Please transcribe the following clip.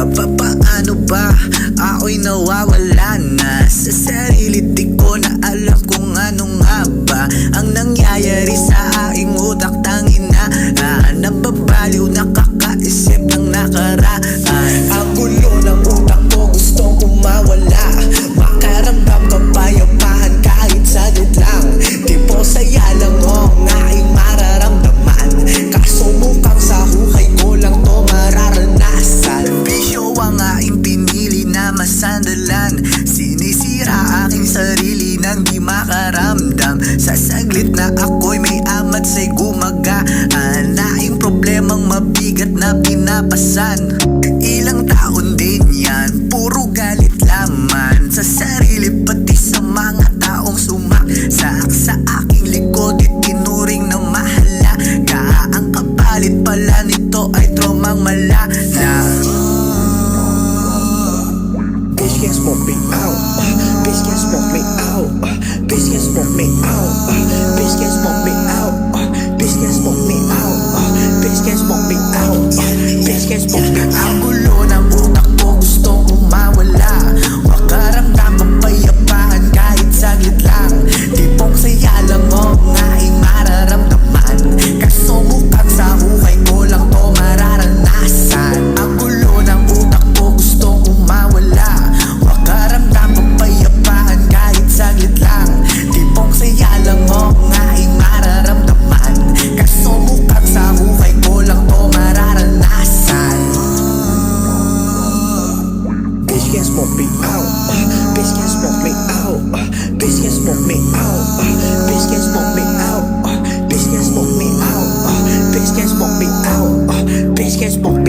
Paano ba? Ako'y nawawala na sa sarili. Di ko na alam kung ano nga ba ang nangyayari sa aking utak. Tangina, nababaliw, nakakaisip ng nakaraan. Ang gulo ng utak ko, gustong kumawala. Makaramdam kapayapaan kahit saglit lang. Tipo saya lang ang aking mararamdaman. Kaso mukhang sa hukay ko lang to mararanasan. Bisyo ang aking pinili na masandalan. Sinisira aking sarili nang di makaramdam. Sa saglit na ako'y may amat sa'y gumagaan. Naing problemang mabigat na pinapasan. Ilang taon din yan, puro galit laman. Sa sarili pati sa mga taong sumaksak sa aking likod, itinuring na mahalaga. Ang kapalit pala nito ay traumang malala. Bitch can't smoke me out. Bitch can't smoke me out. Bitch can't smoke me out. Bitch can't smoke me out. Bitch can't smoke me out. Bitch can't smoke me out. Bitch can't smoke me out. Ang gulo ng utak ko, gustong kumawala. Makaramdam ng payapaan kahit saglit lang. Tipong saya lang ang aking mararamdaman. Kaso mukhang sa hukay ko lang to mararanasan. Ang gulo ng utak ko, gustong kumawala. Makaramdam ng payapaan kahit saglit lang. Tipong saya lang ang aking mararamdaman. Kaso mukhang sa hukay ko lang to mararanasan. Bitch can't smoke me out. Bitch can't smoke me out. Bitch can't smoke me out. Bitch can't smoke me out. Bitch can't smoke me out. Bitch can't smoke me out. Bitch can't smoke